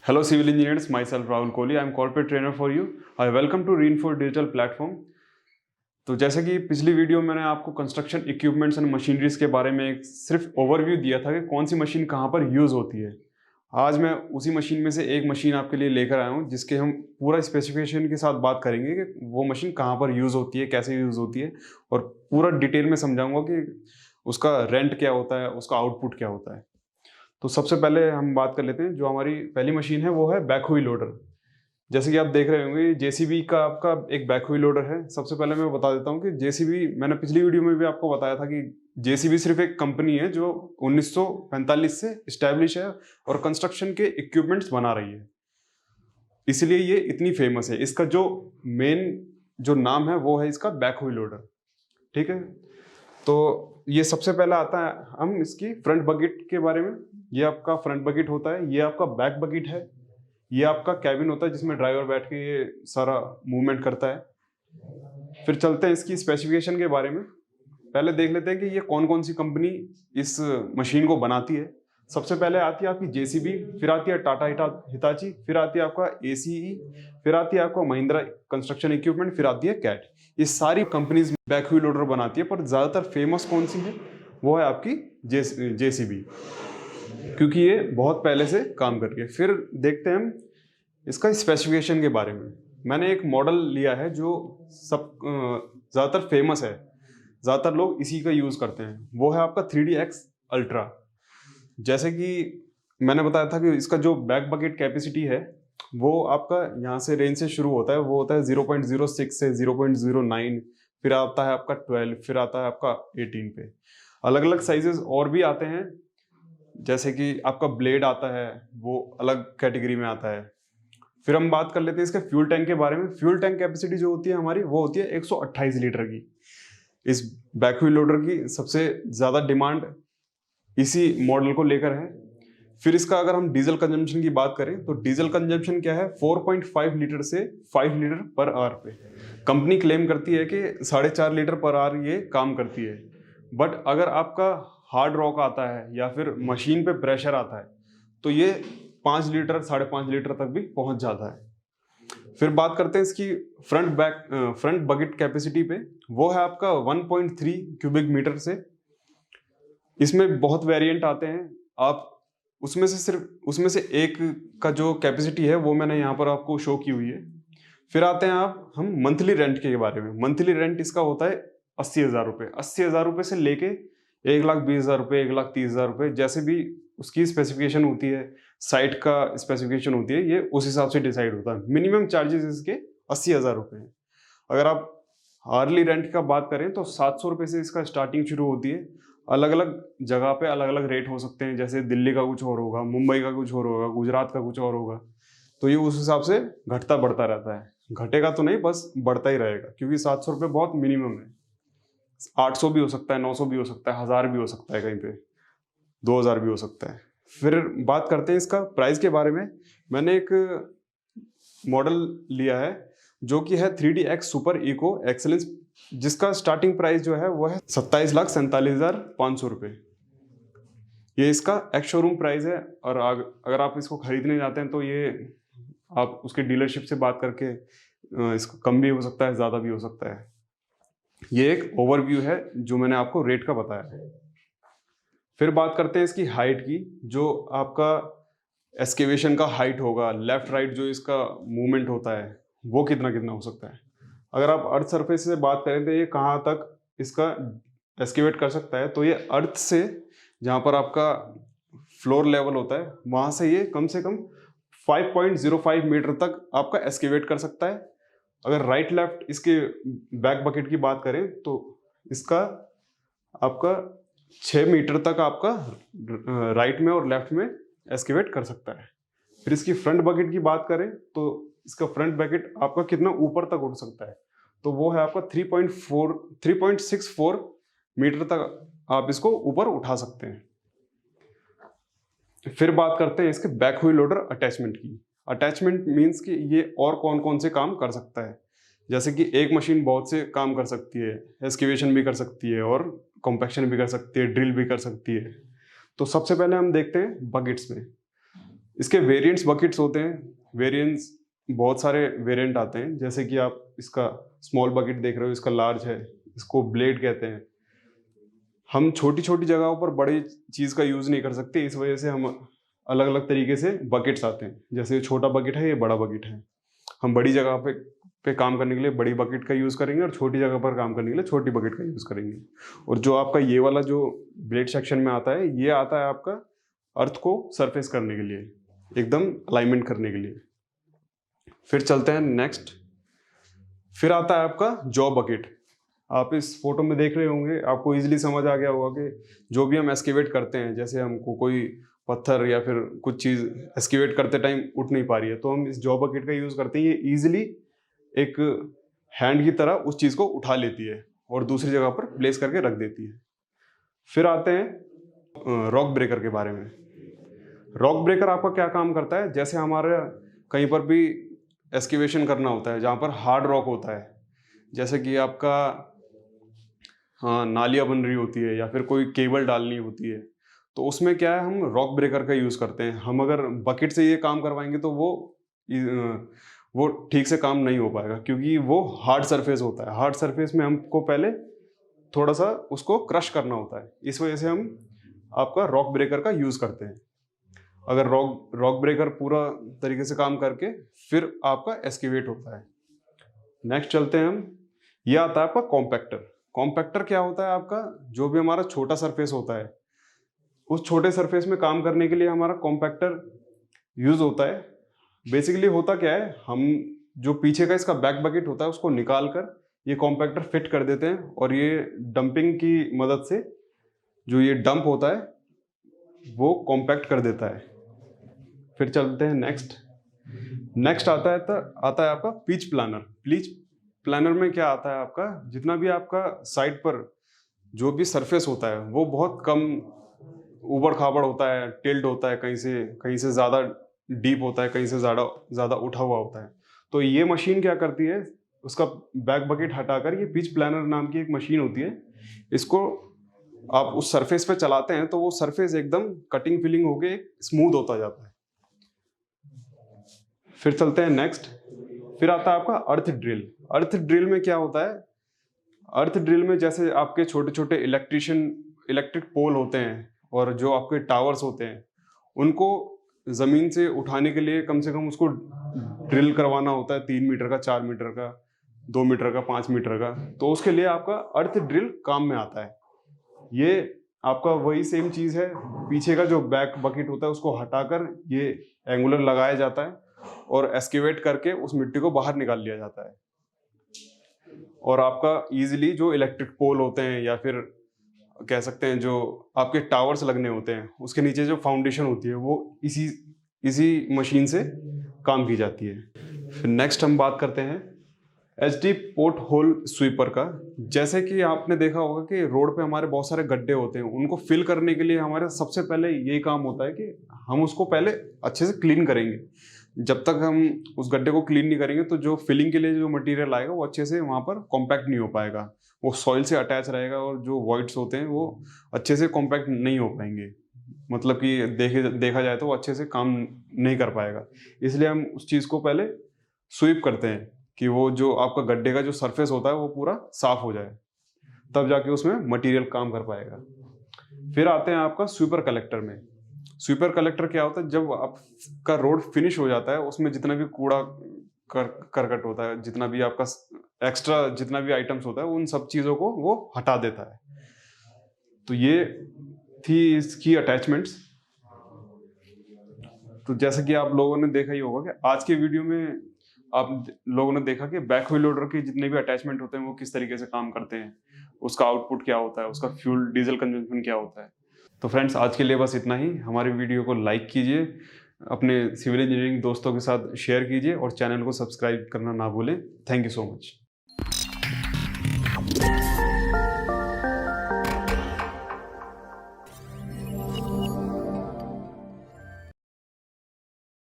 Hello, civil engineers. Myself Rahul Kohli. I'm corporate trainer for you. I welcome to Reinforce Digital Platform. तो जैसे कि पिछली video में मैंने आपको कंस्ट्रक्शन इक्विपमेंट्स एंड मशीनरीज के बारे में एक सिर्फ ओवरव्यू दिया था कि कौन सी मशीन कहाँ पर यूज़ होती है। आज मैं उसी मशीन में से एक मशीन आपके लिए लेकर आया हूँ जिसके हम पूरा स्पेसिफिकेशन के साथ बात करेंगे कि वो मशीन कहाँ पर यूज़ होती है, कैसे यूज़ होती है, और पूरा डिटेल में समझाऊंगा कि उसका रेंट क्या होता है, उसका आउटपुट क्या होता है। तो सबसे पहले हम बात कर लेते हैं। जो हमारी पहली मशीन है वो है बैकहोई लोडर। जैसे कि आप देख रहे होंगे जेसीबी का आपका एक बैकहोई लोडर है। सबसे पहले मैं बता देता हूँ कि जेसीबी, मैंने पिछली वीडियो में भी आपको बताया था कि जेसीबी सिर्फ एक कंपनी है जो 1945 से इस्टेब्लिश है और कंस्ट्रक्शन के इक्विपमेंट्स बना रही है, इसलिए ये इतनी फेमस है। इसका जो मेन जो नाम है वो है इसका बैकहोई लोडर। ठीक है, तो ये सबसे पहला आता है हम इसकी फ्रंट बकेट के बारे में। ये आपका फ्रंट बकेट होता है, ये आपका बैक बकेट है, ये आपका कैबिन होता है जिसमें ड्राइवर बैठ के ये सारा मूवमेंट करता है। फिर चलते हैं इसकी स्पेसिफिकेशन के बारे में। पहले देख लेते हैं कि ये कौन कौन सी कंपनी इस मशीन को बनाती है। सबसे पहले आती है आपकी जेसीबी, फिर आती है टाटा हिताची, फिर आती है आपका एसीई, फिर आती है आपका महिंद्रा कंस्ट्रक्शन इक्विपमेंट, फिर आती है कैट। ये सारी कंपनीज बैकव्हील लोडर बनाती है, पर ज़्यादातर फेमस कौन सी है वो है आपकी जेसीबी, क्योंकि ये बहुत पहले से काम कर रही है। फिर देखते हैं हम इसका स्पेसिफिकेशन के बारे में। मैंने एक मॉडल लिया है जो सब ज़्यादातर फेमस है, ज़्यादातर लोग इसी का यूज़ करते हैं, वो है आपका 3DX अल्ट्रा। जैसे कि मैंने बताया था कि इसका जो बैक बकेट कैपेसिटी है वो आपका यहाँ से रेंज से शुरू होता है, वो होता है 0.06 से 0.09, फिर आता है आपका 12, फिर आता है आपका 18 पे। अलग अलग साइजेस और भी आते हैं, जैसे कि आपका ब्लेड आता है, वो अलग कैटेगरी में आता है। फिर हम बात कर लेते हैं इसके फ्यूल टैंक के बारे में। फ्यूल टैंक कैपेसिटी जो होती है हमारी वो होती है 128 लीटर की। इस बैकव्हील लोडर की सबसे ज़्यादा डिमांड इसी मॉडल को लेकर है। फिर इसका अगर हम डीजल कंजम्पशन की बात करें तो डीजल कंजम्पशन क्या है, 4.5 लीटर से 5 लीटर पर आवर पे। कंपनी क्लेम करती है कि 4.5 लीटर पर आवर ये काम करती है, बट अगर आपका हार्ड रॉक आता है या फिर मशीन पे प्रेशर आता है तो ये 5 लीटर 5.5 लीटर तक भी पहुंच जाता है। फिर बात करते हैं इसकी फ्रंट बकेट कैपेसिटी पे। वो है आपका 1.3 क्यूबिक मीटर से। इसमें बहुत वेरिएंट आते हैं, आप उसमें से एक का जो कैपेसिटी है वो मैंने यहाँ पर आपको शो की हुई है। फिर आते हैं हम मंथली रेंट के बारे में। मंथली रेंट इसका होता है 80,000 रुपये। 80,000 रुपये से लेके 1,20,000 रुपये, 1,30,000 रुपये, जैसे भी उसकी स्पेसिफिकेशन होती है, साइट का स्पेसिफिकेशन होती है, ये उस हिसाब से डिसाइड होता है। मिनिमम चार्जेस इसके 80,000 रुपये हैं। अगर आप हार्ली रेंट का बात करें तो 700 रुपये से इसका स्टार्टिंग शुरू होती है। अलग अलग जगह पे अलग अलग रेट हो सकते हैं, जैसे दिल्ली का कुछ और होगा, मुंबई का कुछ और होगा, गुजरात का कुछ और होगा, तो ये उस हिसाब से घटता बढ़ता रहता है। घटेगा तो नहीं, बस बढ़ता ही रहेगा, क्योंकि 700 रुपये बहुत मिनिमम है। 800 भी हो सकता है, 900 भी हो सकता है, 1000 भी हो सकता है, कहीं पे 2000 भी हो सकता है। फिर बात करते हैं इसका प्राइस के बारे में। मैंने एक मॉडल लिया है जो कि है 3DX सुपर इको एक्सेलेंस, जिसका स्टार्टिंग प्राइस जो है वो है 27,47,500 रुपये। ये इसका एक्स शोरूम प्राइस है, और अगर आप इसको खरीदने जाते हैं तो ये आप उसके डीलरशिप से बात करके इसको कम भी हो सकता है, ज़्यादा भी हो सकता है। ये एक ओवरव्यू है जो मैंने आपको रेट का बताया है। फिर बात करते हैं इसकी हाइट की। जो आपका एस्केवेशन का हाइट होगा, लेफ्ट राइट जो इसका मूवमेंट होता है, वो कितना कितना हो सकता है। अगर आप अर्थ सरफेस से बात करें तो ये कहाँ तक इसका एस्केवेट कर सकता है, तो ये अर्थ से जहाँ पर आपका फ्लोर लेवल होता है वहाँ से ये कम से कम 5.05 मीटर तक आपका एस्केवेट कर सकता है। अगर राइट लेफ्ट इसके बैक बकेट की बात करें तो इसका आपका 6 मीटर तक आपका राइट में और लेफ्ट में एस्केवेट कर सकता है। फिर इसकी फ्रंट बकेट की बात करें तो इसका फ्रंट बकेट आपका कितना ऊपर तक उठ सकता है, तो वो है आपका 3.64 मीटर तक आप इसको ऊपर उठा सकते हैं। फिर बात करते हैं इसके बैक व्हील लोडर अटैचमेंट की। अटैचमेंट मीन्स कि ये और कौन कौन से काम कर सकता है। जैसे कि एक मशीन बहुत से काम कर सकती है, एस्केवेशन भी कर सकती है और कॉम्पैक्शन भी कर सकती है, ड्रिल भी कर सकती है। तो सबसे पहले हम देखते हैं बकेट्स में। इसके वेरिएंट्स बकेट्स होते हैं। वेरिएंट्स बहुत सारे वेरिएंट आते हैं, जैसे कि आप इसका स्मॉल बकेट देख रहे हो, इसका लार्ज है, इसको ब्लेड कहते हैं। हम छोटी छोटी जगहों पर बड़ी चीज़ का यूज़ नहीं कर सकते, इस वजह से हम अलग अलग तरीके से बकेट्स आते हैं। जैसे ये छोटा बकेट है, ये बड़ा बकेट है। हम बड़ी जगह पे काम करने के लिए बड़ी बकेट का यूज़ करेंगे और छोटी जगह पर काम करने के लिए छोटी बकेट का यूज़ करेंगे। और जो आपका ये वाला जो ब्लेड सेक्शन में आता है, ये आता है आपका अर्थ को सरफेस करने के लिए, एकदम अलाइनमेंट करने के लिए। फिर चलते हैं नेक्स्ट। फिर आता है आपका जॉ बकेट। आप इस फोटो में देख रहे होंगे, आपको इजीली समझ आ गया होगा कि जो भी हम एस्केवेट करते हैं, जैसे हमको कोई पत्थर या फिर कुछ चीज़ एस्केवेट करते टाइम उठ नहीं पा रही है, तो हम इस जॉ बकेट का यूज़ करते हैं। ये ईजिली एक हैंड की तरह उस चीज़ को उठा लेती है और दूसरी जगह पर प्लेस करके रख देती है। फिर आते हैं रॉक ब्रेकर के बारे में। रॉक ब्रेकर आपका क्या काम करता है, जैसे हमारे कहीं पर भी एस्केवेशन करना होता है जहाँ पर हार्ड रॉक होता है, जैसे कि आपका नालियाँ बन रही होती है या फिर कोई केबल डालनी होती है, तो उसमें क्या है, हम रॉक ब्रेकर का यूज़ करते हैं। हम अगर बकेट से ये काम करवाएंगे तो वो ठीक से काम नहीं हो पाएगा, क्योंकि वो हार्ड सरफेस होता है। हार्ड सरफेस में हमको पहले थोड़ा सा उसको क्रश करना होता है, इस वजह से हम आपका रॉक ब्रेकर का यूज़ करते हैं। अगर रॉक ब्रेकर पूरा तरीके से काम करके फिर आपका एस्केवेट होता है। नेक्स्ट चलते हैं हम। ये आता है आपका कॉम्पैक्टर। कॉम्पैक्टर क्या होता है, आपका जो भी हमारा छोटा सरफेस होता है, उस छोटे सरफेस में काम करने के लिए हमारा कॉम्पैक्टर यूज़ होता है। बेसिकली होता क्या है, हम जो पीछे का इसका बैक बकेट होता है उसको निकाल कर ये कॉम्पैक्टर फिट कर देते हैं, और ये डंपिंग की मदद से जो ये डंप होता है वो कॉम्पैक्ट कर देता है। फिर चलते हैं नेक्स्ट आता है आपका पिच प्लानर। पिच प्लानर में क्या आता है, आपका जितना भी आपका साइड पर जो भी सरफेस होता है वो बहुत कम ऊबड़ खाबड़ होता है, टिल्ट होता है, कहीं से ज़्यादा डीप होता है, कहीं से ज़्यादा उठा हुआ होता है। तो ये मशीन क्या करती है, उसका बैक बकेट हटाकर, ये पिच प्लानर नाम की एक मशीन होती है, इसको आप उस सरफेस पे चलाते हैं तो वो सरफेस एकदम कटिंग फिलिंग होके स्मूथ होता जाता है। फिर चलते हैं नेक्स्ट। फिर आता है आपका अर्थ ड्रिल। अर्थ ड्रिल में क्या होता है, अर्थ ड्रिल में जैसे आपके छोटे छोटे इलेक्ट्रिक पोल होते हैं और जो आपके टावर्स होते हैं, उनको ज़मीन से उठाने के लिए कम से कम उसको ड्रिल करवाना होता है 3 मीटर का, 4 मीटर का, 2 मीटर का, 5 मीटर का। तो उसके लिए आपका अर्थ ड्रिल काम में आता है। ये आपका वही सेम चीज़ है, पीछे का जो बैक बकेट होता है उसको हटाकर ये एंगुलर लगाया जाता है और एस्केवेट करके उस मिट्टी को बाहर निकाल लिया जाता है। और आपका इजीली जो इलेक्ट्रिक पोल होते हैं या फिर कह सकते हैं जो आपके टावर्स लगने होते हैं, उसके नीचे जो फाउंडेशन होती है वो इसी मशीन से काम की जाती है। फिर नेक्स्ट हम बात करते हैं एचडी पोर्ट होल स्वीपर का। जैसे कि आपने देखा होगा कि रोड पे हमारे बहुत सारे गड्ढे होते हैं, उनको फिल करने के लिए हमारे सबसे पहले यही काम होता है कि हम उसको पहले अच्छे से क्लीन करेंगे। जब तक हम उस गड्ढे को क्लीन नहीं करेंगे तो जो फिलिंग के लिए जो मटेरियल आएगा वो अच्छे से वहाँ पर कॉम्पैक्ट नहीं हो पाएगा, वो सॉइल से अटैच रहेगा और जो वॉइड्स होते हैं वो अच्छे से कॉम्पैक्ट नहीं हो पाएंगे, मतलब कि देखा जाए तो वो अच्छे से काम नहीं कर पाएगा। इसलिए हम उस चीज़ को पहले स्वीप करते हैं कि वो जो आपका गड्ढे का जो सरफेस होता है वो पूरा साफ हो जाए, तब जाके उसमें मटेरियल काम कर पाएगा। फिर आते हैं आपका स्वीपर कलेक्टर में। स्वीपर कलेक्टर क्या होता है, जब आपका रोड फिनिश हो जाता है उसमें जितना भी कूड़ा करकट होता है, जितना भी आपका एक्स्ट्रा जितना भी आइटम्स होता है, उन सब चीज़ों को वो हटा देता है। तो ये थी इसकी अटैचमेंट्स। तो जैसे कि आप लोगों ने देखा ही होगा कि आज के वीडियो में आप लोगों ने देखा कि बैक व्हील लोडर के जितने भी अटैचमेंट होते हैं वो किस तरीके से काम करते हैं, उसका आउटपुट क्या होता है, उसका फ्यूल डीजल कंजम्पशन क्या होता है। तो फ्रेंड्स आज के लिए बस इतना ही। हमारी वीडियो को लाइक कीजिए, अपने सिविल इंजीनियरिंग दोस्तों के साथ शेयर कीजिए और चैनल को सब्सक्राइब करना ना भूलें। Thank you so much.